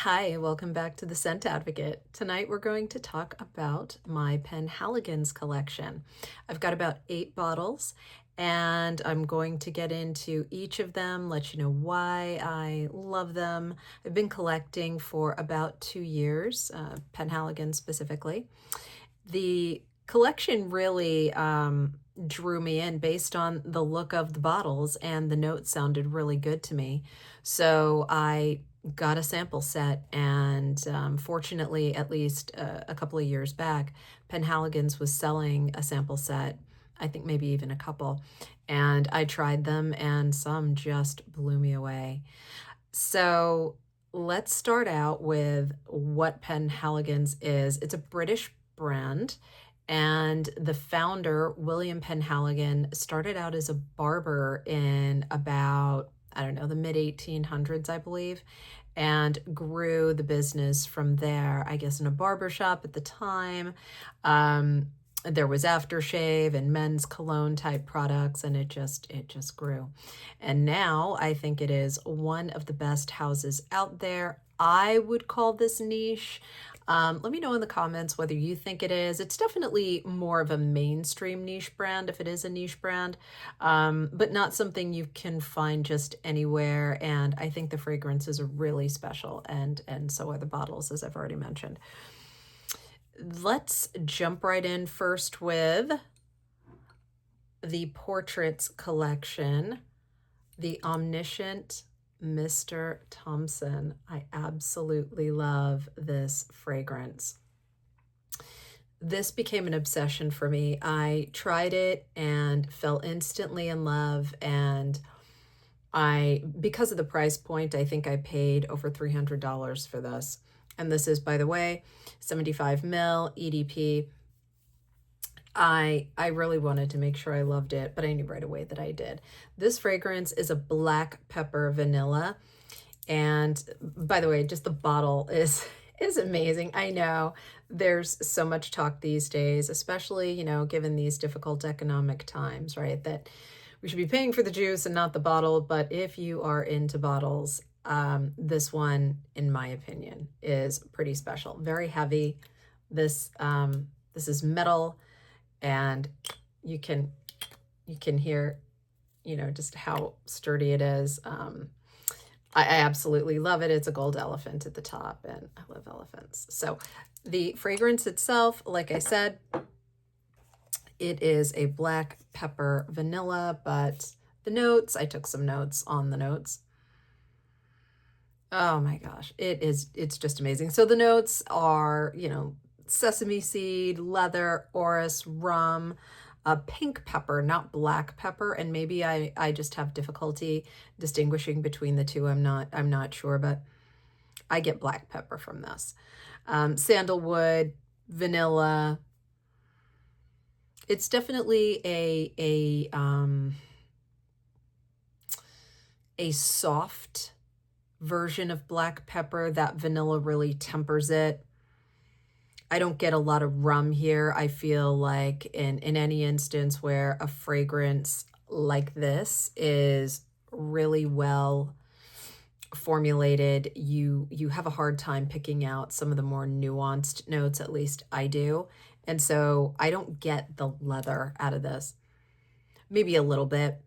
Hi, welcome back to the Scent Advocate. Tonight we're going to talk about my Penhaligon's collection. I've got about 8 bottles and I'm going to get into each of them, let you know why I love them. I've been collecting for about 2 years, Penhaligon specifically. The collection really drew me in based on the look of the bottles, and the notes sounded really good to me. So I got a sample set, and fortunately, at least a couple of years back, Penhaligon's was selling a sample set, I think maybe even a couple, and I tried them and some just blew me away. So let's start out with what Penhaligon's is. It's a British brand, and the founder, William Penhaligon, started out as a barber in about, I don't know, the mid 1800s, I believe, and grew the business from there, I guess, in a barber shop at the time. There was aftershave and men's cologne type products, and it just grew. And now I think it is one of the best houses out there. I would call this niche. Let me know in the comments whether you think it is. It's definitely more of a mainstream niche brand, if it is a niche brand, but not something you can find just anywhere. And I think the fragrances are really special, and so are the bottles, as I've already mentioned. Let's jump right in first with the Portraits collection, the Omniscient Mr. Thompson. I absolutely love this fragrance. This became an obsession for me. I tried it and fell instantly in love, and because of the price point, I think I paid over $300 for this. And this is, by the way, 75 ml EDP. I really wanted to make sure I loved it, but I knew right away that I did. This fragrance is a black pepper vanilla. And by the way, just the bottle is amazing. I know there's so much talk these days, especially, given these difficult economic times, right? That we should be paying for the juice and not the bottle. But if you are into bottles, this one, in my opinion, is pretty special. Very heavy. This is metal, and you can hear, just how sturdy it is. I absolutely love it. It's a gold elephant at the top, and I love elephants. So the fragrance itself, like I said, it is a black pepper vanilla, but the notes, I took some notes on the notes. Oh my gosh, it's just amazing. So the notes are, sesame seed, leather, orris, rum, pink pepper, not black pepper. And maybe I just have difficulty distinguishing between the two. I'm not sure, but I get black pepper from this. Sandalwood, vanilla. It's definitely a soft version of black pepper. That vanilla really tempers it. I don't get a lot of rum here. I feel like in any instance where a fragrance like this is really well formulated, you have a hard time picking out some of the more nuanced notes, at least I do. And so I don't get the leather out of this. Maybe a little bit,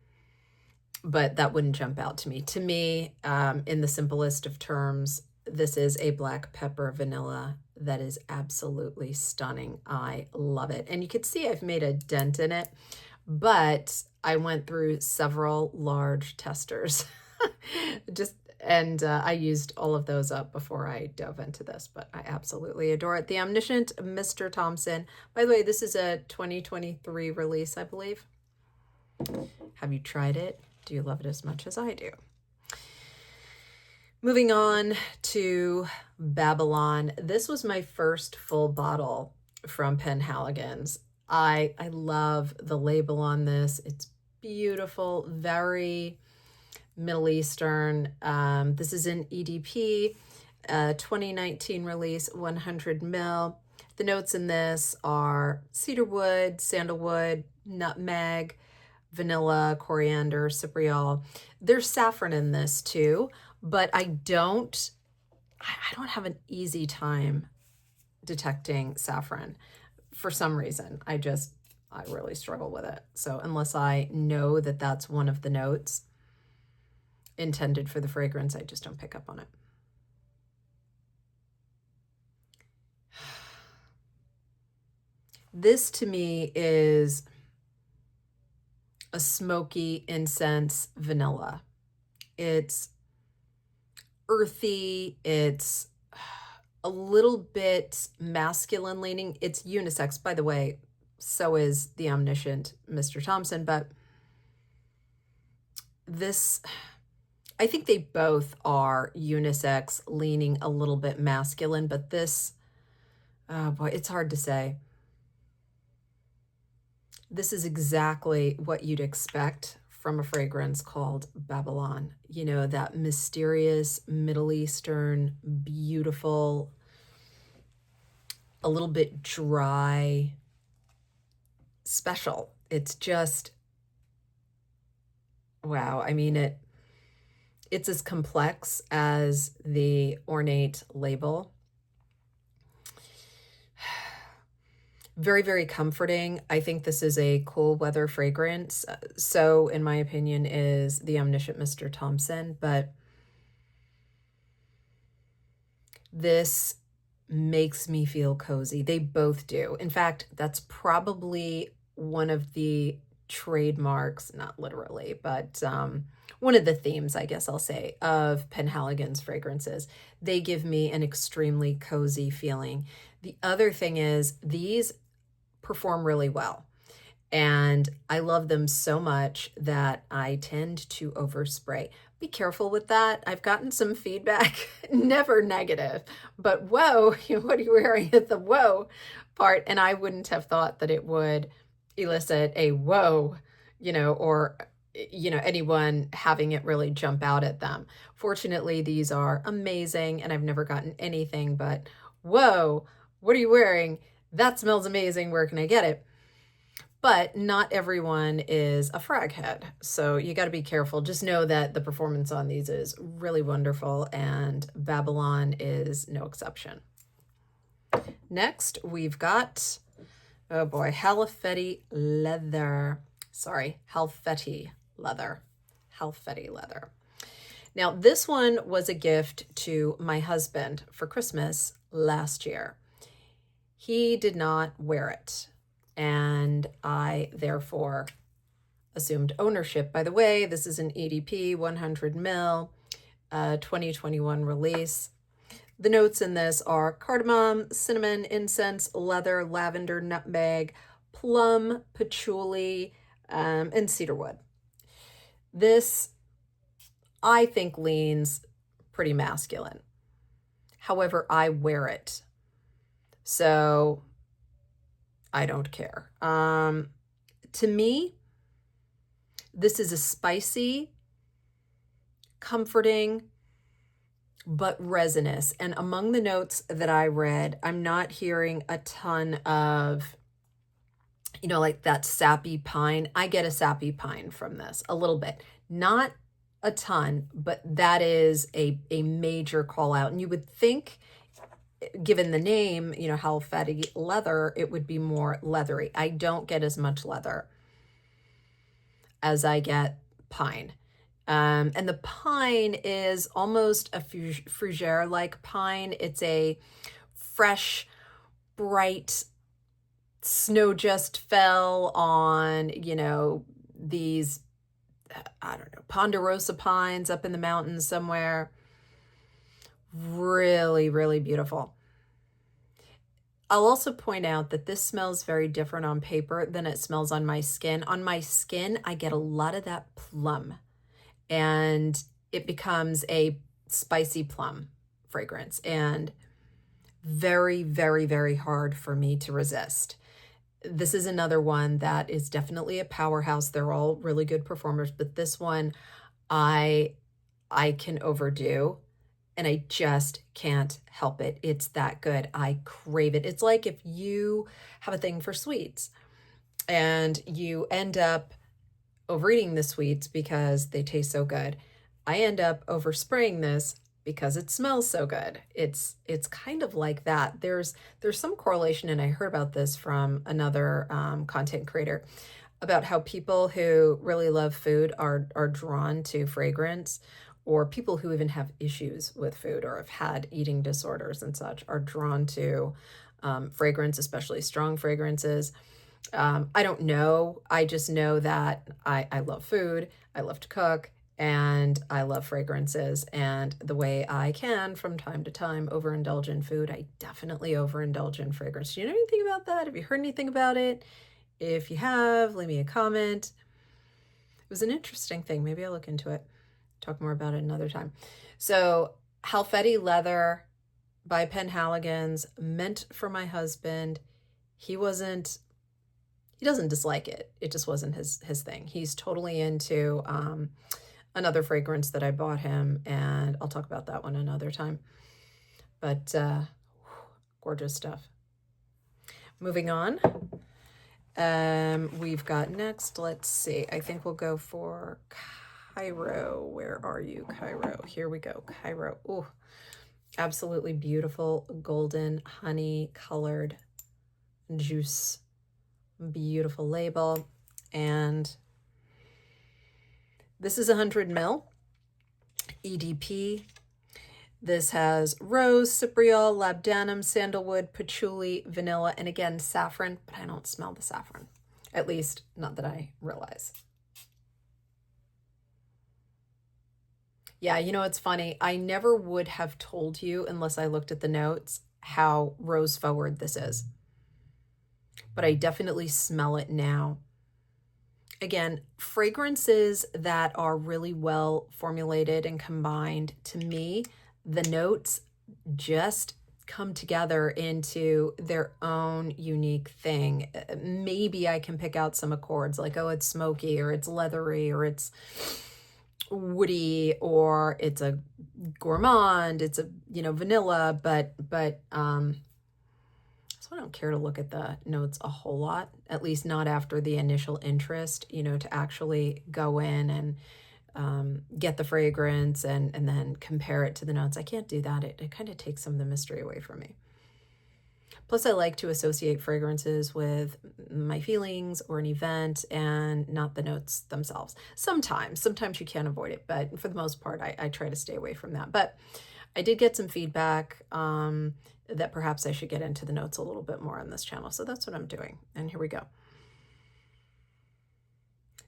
but that wouldn't jump out to me. To me, in the simplest of terms, this is a black pepper vanilla that is absolutely stunning. I love it. And you can see I've made a dent in it, but I went through several large testers. I used all of those up before I dove into this, but I absolutely adore it. The Omniscient Mr. Thompson. By the way, this is a 2023 release, I believe. Have you tried it? Do you love it as much as I do? Moving on to Babylon. This was my first full bottle from Penhaligon's. I love the label on this. It's beautiful, very Middle Eastern. This is an EDP, 2019 release, 100 ml. The notes in this are cedarwood, sandalwood, nutmeg, vanilla, coriander, cypriol. There's saffron in this too, but I don't I don't have an easy time detecting saffron for some reason. I really struggle with it. So unless I know that that's one of the notes intended for the fragrance, I just don't pick up on it. This to me is a smoky incense vanilla. It's earthy. It's a little bit masculine leaning. It's unisex, by the way. So is the Omniscient Mr. Thompson, but this, I think they both are unisex, leaning a little bit masculine, but this, oh boy, it's hard to say. This is exactly what you'd expect from a fragrance called Babylon. You know, that mysterious Middle Eastern, beautiful, a little bit dry, special. It's just, wow. I mean, it's as complex as the ornate label. Very, very comforting. I think this is a cool weather fragrance. So, in my opinion, is the Omniscient Mr. Thompson, but this makes me feel cozy. They both do. In fact, that's probably one of the trademarks, not literally, but one of the themes, I guess I'll say, of Penhaligon's fragrances. They give me an extremely cozy feeling. The other thing is these perform really well. And I love them so much that I tend to overspray. Be careful with that. I've gotten some feedback, never negative, but whoa, what are you wearing at the whoa part? And I wouldn't have thought that it would elicit a whoa, or, anyone having it really jump out at them. Fortunately, these are amazing and I've never gotten anything but, whoa, what are you wearing? That smells amazing. Where can I get it? But not everyone is a frag head. So you got to be careful. Just know that the performance on these is really wonderful and Babylon is no exception. Next, we've got, oh boy, Halfeti Leather. Sorry, Halfeti Leather. Halfeti Leather. Now, this one was a gift to my husband for Christmas last year. He did not wear it, and I therefore assumed ownership. By the way, this is an EDP 100 ml 2021 release. The notes in this are cardamom, cinnamon, incense, leather, lavender, nutmeg, plum, patchouli, and cedarwood. This, I think, leans pretty masculine. However, I wear it, so I don't care. To me, this is a spicy, comforting, but resinous. And among the notes that I read, I'm not hearing a ton of, like that sappy pine. I get a sappy pine from this, a little bit. Not a ton, but that is a major call out. And you would think, given the name, Halfeti Leather, it would be more leathery. I don't get as much leather as I get pine. And the pine is almost a fougere-like pine. It's a fresh, bright, snow just fell on, these, I don't know, ponderosa pines up in the mountains somewhere. Really, really beautiful. I'll also point out that this smells very different on paper than it smells on my skin. On my skin, I get a lot of that plum, and it becomes a spicy plum fragrance, and very, very, very hard for me to resist. This is another one that is definitely a powerhouse. They're all really good performers, but this one I can overdo, and I just can't help it. It's that good. I crave it. It's like if you have a thing for sweets and you end up overeating the sweets because they taste so good. I end up overspraying this because it smells so good. It's kind of like that. There's some correlation, and I heard about this from another content creator about how people who really love food are drawn to fragrance, or people who even have issues with food or have had eating disorders and such are drawn to fragrance, especially strong fragrances. I don't know. I just know that I love food. I love to cook, and I love fragrances. And the way I can from time to time overindulge in food, I definitely overindulge in fragrance. Do you know anything about that? Have you heard anything about it? If you have, leave me a comment. It was an interesting thing. Maybe I'll look into it. Talk more about it another time. So Halfeti Leather by Penhaligon's, meant for my husband. He doesn't dislike it. It just wasn't his thing. He's totally into another fragrance that I bought him, and I'll talk about that one another time. But gorgeous stuff. Moving on. We've got next, let's see, I think we'll go for Cairo. Where are you, Cairo? Here we go, Cairo. Ooh, absolutely beautiful golden honey colored juice. Beautiful label. And this is 100 ml EDP. This has rose, cypriol, labdanum, sandalwood, patchouli, vanilla, and again, saffron, but I don't smell the saffron. At least, not that I realize. Yeah, you know, it's funny. I never would have told you, unless I looked at the notes, how rose forward this is. But I definitely smell it now. Again, fragrances that are really well formulated and combined, to me, the notes just come together into their own unique thing. Maybe I can pick out some accords, like, oh, it's smoky, or it's leathery, or it's woody, or it's a gourmand, it's a, vanilla, but so I don't care to look at the notes a whole lot, at least not after the initial interest, to actually go in and get the fragrance and then compare it to the notes. I can't do that. It kind of takes some of the mystery away from me. Plus, I like to associate fragrances with my feelings or an event and not the notes themselves. Sometimes you can't avoid it, but for the most part, I try to stay away from that. But I did get some feedback that perhaps I should get into the notes a little bit more on this channel. So that's what I'm doing. And here we go.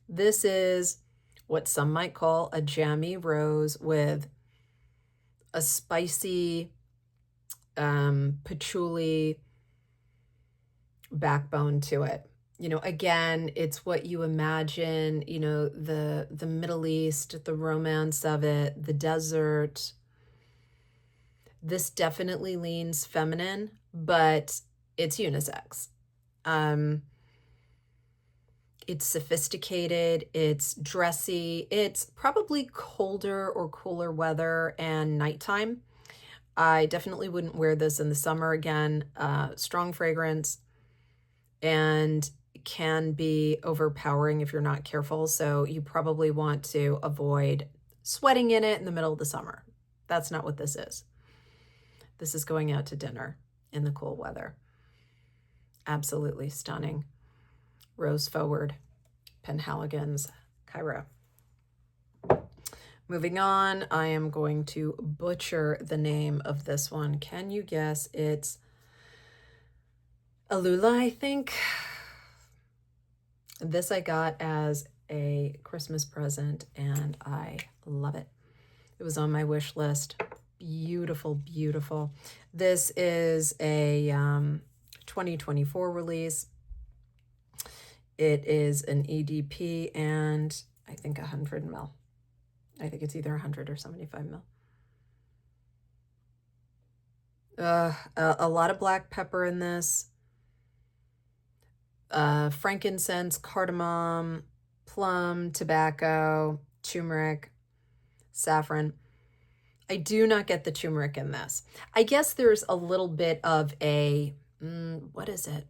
This is what some might call a jammy rose with a spicy patchouli backbone to it. Again, it's what you imagine, the Middle East, the romance of it, the desert. This definitely leans feminine, but it's unisex. It's sophisticated, it's dressy, it's probably colder or cooler weather and nighttime. I definitely wouldn't wear this in the summer. Again, strong fragrance, and can be overpowering if you're not careful. So you probably want to avoid sweating in it in the middle of the summer. That's not what this is. This is going out to dinner in the cool weather. Absolutely stunning. Rose forward, Penhaligon's Cairo. Moving on, I am going to butcher the name of this one. Can you guess? It's Alula, I think. This I got as a Christmas present, and I love it. It was on my wish list. Beautiful, beautiful. This is a 2024 release. It is an EDP, and I think 100 ml. I think it's either 100 or 75 ml. A lot of black pepper in this. Frankincense, cardamom, plum, tobacco, turmeric, saffron. I do not get the turmeric in this. I guess there's a little bit of a, what is it?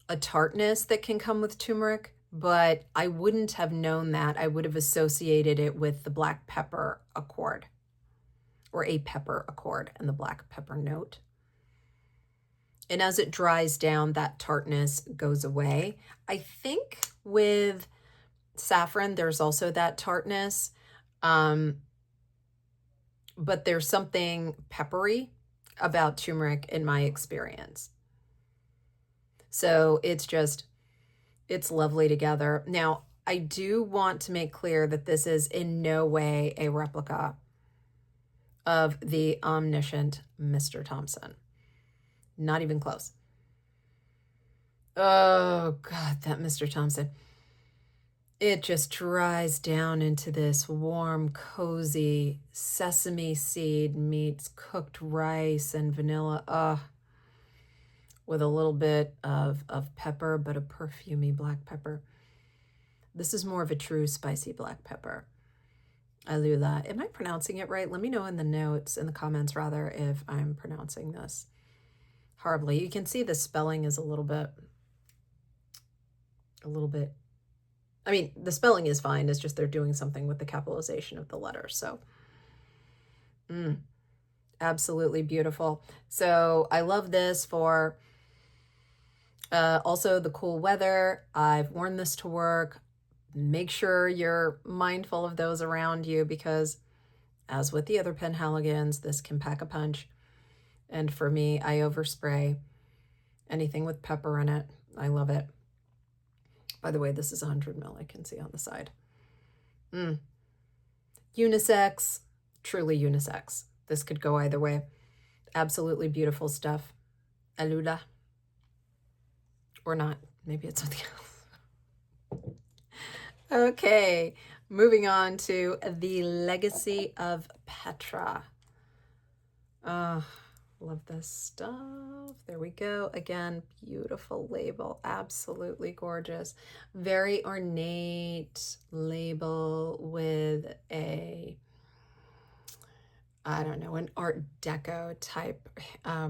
A tartness that can come with turmeric, but I wouldn't have known that. I would have associated it with the black pepper accord, or a pepper accord and the black pepper note. And as it dries down, that tartness goes away. I think with saffron, there's also that tartness, but there's something peppery about turmeric in my experience. So it's lovely together. Now, I do want to make clear that this is in no way a replica of the Omniscient Mr. Thompson. Not even close. Oh, God, that Mr. Thompson. It just dries down into this warm, cozy sesame seed meets cooked rice and vanilla. With a little bit of pepper, but a perfumey black pepper. This is more of a true spicy black pepper. Alula. Am I pronouncing it right? Let me know in the comments rather, if I'm pronouncing this horribly. You can see the spelling is a little bit, I mean, the spelling is fine. It's just they're doing something with the capitalization of the letters. So, absolutely beautiful. So I love this for also the cool weather. I've worn this to work. Make sure you're mindful of those around you, because as with the other Penhaligons, this can pack a punch. And for me, I overspray anything with pepper in it. I love it. By the way, this is 100 ml, I can see on the side. Unisex, truly unisex. This could go either way. Absolutely beautiful stuff. Alula. Or not. Maybe it's something else. Okay, moving on to the Legacy of Petra. Love this stuff. There we go. Again, beautiful label. Absolutely gorgeous. Very ornate label with a, I don't know, an Art Deco type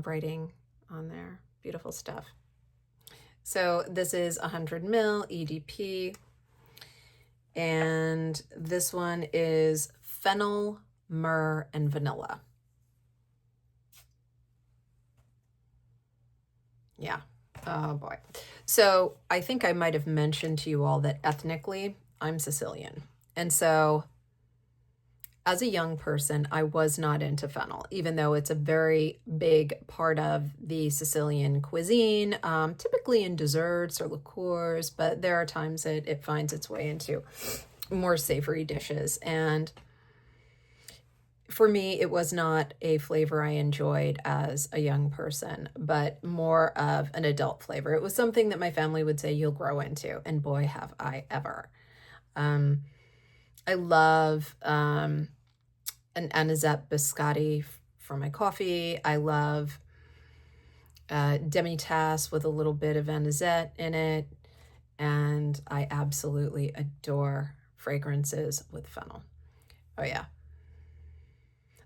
writing on there. Beautiful stuff. So this is 100 ml EDP. And this one is fennel, myrrh, and vanilla. Yeah. Oh boy. So I think I might have mentioned to you all that ethnically I'm Sicilian. And so as a young person, I was not into fennel, even though it's a very big part of the Sicilian cuisine, typically in desserts or liqueurs, but there are times that it finds its way into more savory dishes. And for me, it was not a flavor I enjoyed as a young person, but more of an adult flavor. It was something that my family would say you'll grow into, and boy, have I ever. I love an anisette biscotti for my coffee. I love demi-tasse with a little bit of anisette in it, and I absolutely adore fragrances with fennel. Oh yeah.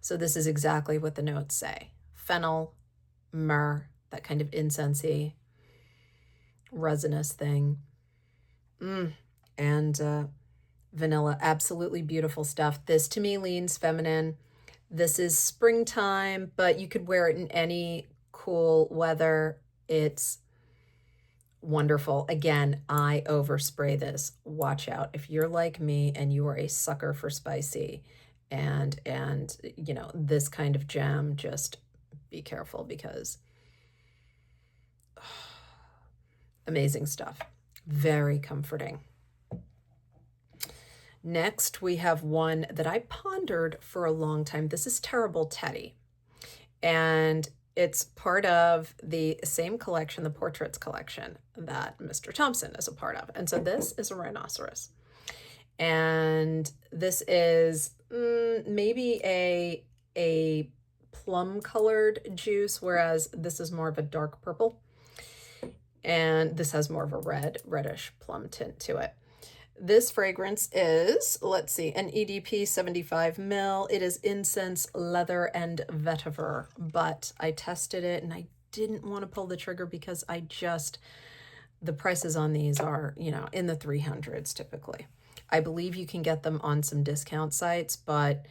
So this is exactly what the notes say. Fennel, myrrh, that kind of incensey, resinous thing. And vanilla, absolutely beautiful stuff. This to me leans feminine. This is springtime, but you could wear it in any cool weather. It's wonderful. Again, I overspray this. Watch out. If you're like me and you are a sucker for spicy, and you know, this kind of jam, just be careful, because amazing stuff. Very comforting. Next, we have one that I pondered for a long time. This is Terrible Teddy, and it's part of the same collection, the Portraits collection, that Mr. Thompson is a part of. And so this is a rhinoceros. And this is maybe a plum colored juice, whereas this is more of a dark purple. And this has more of a reddish plum tint to it. This fragrance is, let's see, an EDP 75 ml. It is incense, leather, and vetiver, but I tested it and I didn't want to pull the trigger because the prices on these are, you know, in the 300s typically. I believe you can get them on some discount sites, but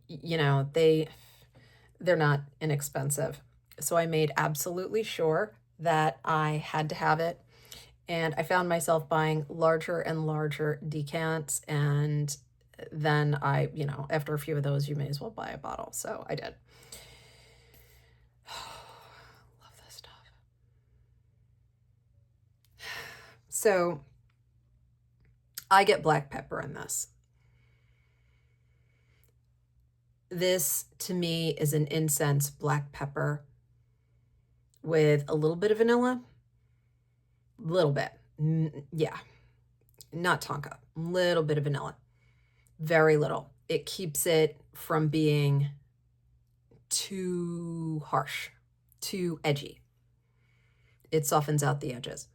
you know, they're not inexpensive. So I made absolutely sure that I had to have it. And I found myself buying larger and larger decants. And then I, you know, after a few of those, you may as well buy a bottle. So I did. Love this stuff. So I get black pepper in this. This to me is an incense black pepper with a little bit of vanilla. Little bit. Yeah. Not tonka. Little bit of vanilla. Very little. It keeps it from being too harsh, too edgy. It softens out the edges.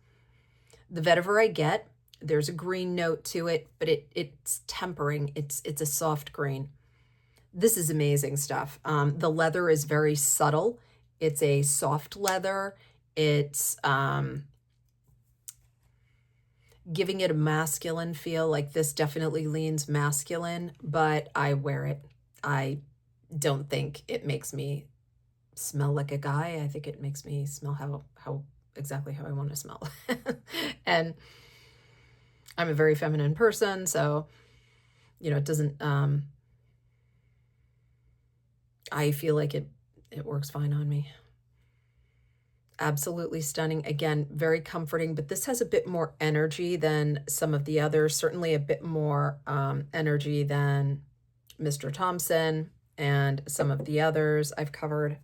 The vetiver I get, there's a green note to it, but it's tempering. It's a soft green. This is amazing stuff. The leather is very subtle. It's a soft leather. It's giving it a masculine feel. Like this definitely leans masculine, but I wear it. I don't think it makes me smell like a guy. I think it makes me smell how exactly how I want to smell. And I'm a very feminine person, so you know, it doesn't I feel like it works fine on me. Absolutely stunning. Again, very comforting, but this has a bit more energy than some of the others, certainly a bit more energy than Mr. Thompson and some of the others I've covered.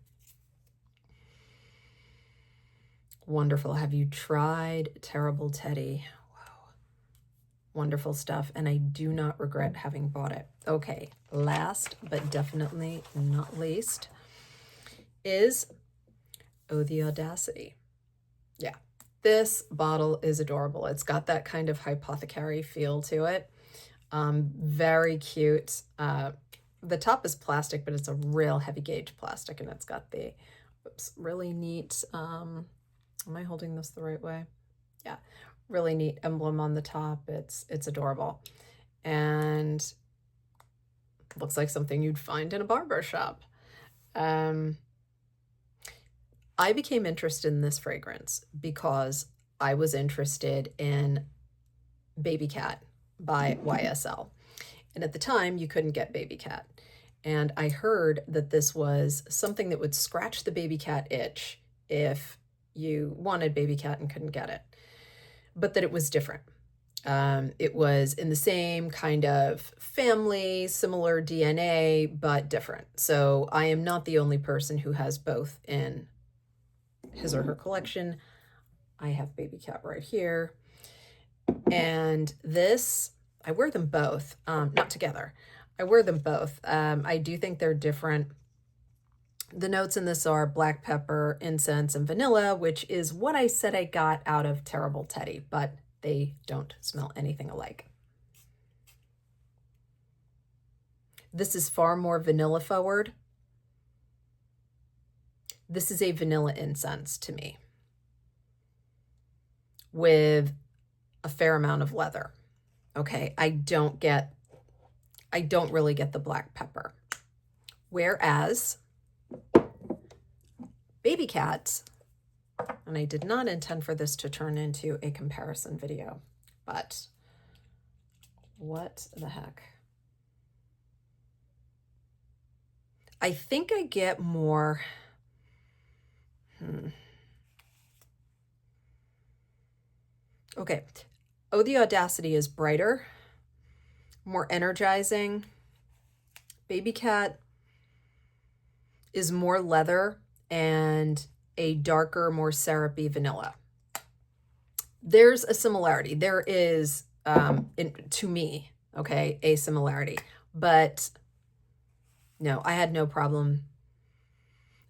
Wonderful. Have you tried Terrible Teddy? Wow. Wonderful stuff, and I do not regret having bought it. Okay, last but definitely not least is Eau the Audacity. Yeah, this bottle is adorable. It's got that kind of hypothecary feel to it. Very cute. The top is plastic, but it's a real heavy gauge plastic, and it's got the really neat, am I holding this the right way? Yeah, really neat emblem on the top. It's adorable. And looks like something you'd find in a barber shop. I became interested in this fragrance because I was interested in Babycat by YSL. And at the time, you couldn't get Babycat. And I heard that this was something that would scratch the Babycat itch if you wanted Babycat and couldn't get it, but that it was different. It was in the same kind of family, similar DNA, but different. So I am not the only person who has both in his or her collection. I have Babycat right here. And this, I wear them both, not together. I wear them both. I do think they're different. The notes in this are black pepper, incense, and vanilla, which is what I said I got out of Terrible Teddy, but they don't smell anything alike. This is far more vanilla forward. This is a vanilla incense to me with a fair amount of leather. Okay, I don't really get the black pepper. Whereas Babycat, and I did not intend for this to turn into a comparison video, but what the heck? I think I get more, Okay, Eau the Audacity is brighter, more energizing. Babycat is more leather and a darker, more syrupy vanilla. There's a similarity. There is, to me, okay, a similarity. But no, I had no problem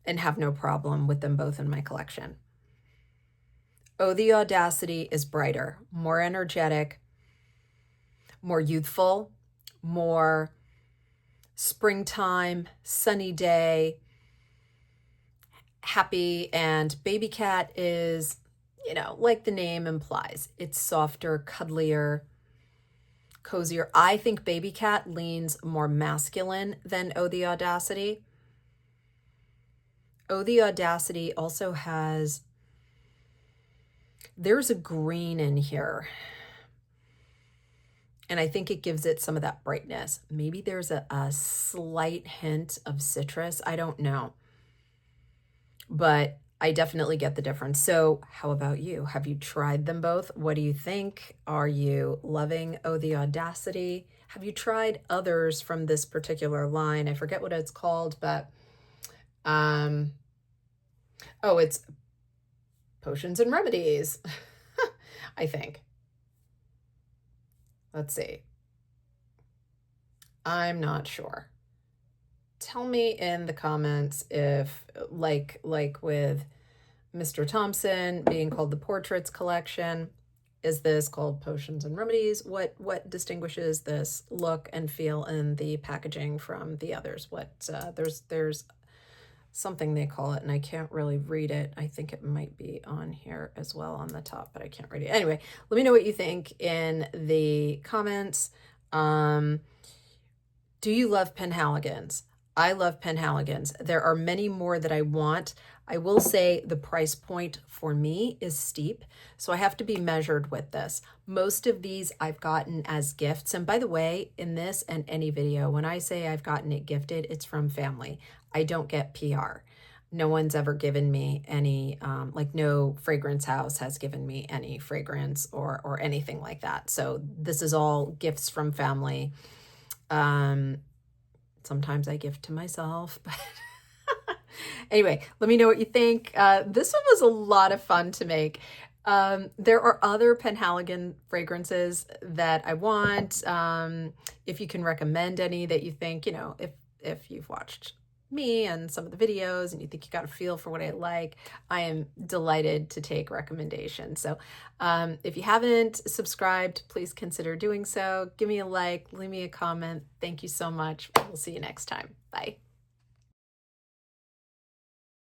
and have no problem with them both in my collection. Eau the Audacity is brighter, more energetic, more youthful, more springtime, sunny day, happy. And Babycat is you know, like the name implies, it's softer, cuddlier, cozier. I think Babycat leans more masculine than Eau the Audacity. Eau the Audacity also has, there's a green in here, and I think it gives it some of that brightness. Maybe there's a slight hint of citrus. I don't know, but I definitely get the difference. So how about you? Have you tried them both? What do you think? Are you loving Oh, the Audacity? Have you tried others from this particular line? I forget what it's called, but oh, it's Potions and Remedies, I think. Let's see. I'm not sure. Tell me in the comments if, like with Mr. Thompson being called the Portraits Collection, is this called Potions and Remedies? What distinguishes this look and feel in the packaging from the others? What there's something they call it, and I can't really read it. I think it might be on here as well on the top, but I can't read it. Anyway, let me know what you think in the comments. Do you love Penhaligons? I love Penhaligons. There are many more that I want. I will say the price point for me is steep, so I have to be measured with this. Most of these I've gotten as gifts. And by the way, in this and any video, when I say I've gotten it gifted, it's from family. I don't get PR. No one's ever given me any, like no fragrance house has given me any fragrance or anything like that. So this is all gifts from family. Sometimes I gift to myself, but anyway, let me know what you think. This one was a lot of fun to make. There are other Penhaligon fragrances that I want. If you can recommend any that you think, you know, if you've watched me and some of the videos and you think you got a feel for what I like, I am delighted to take recommendations. So if you haven't subscribed, please consider doing so. Give me a like, leave me a comment. Thank you so much. We'll see you next time. Bye.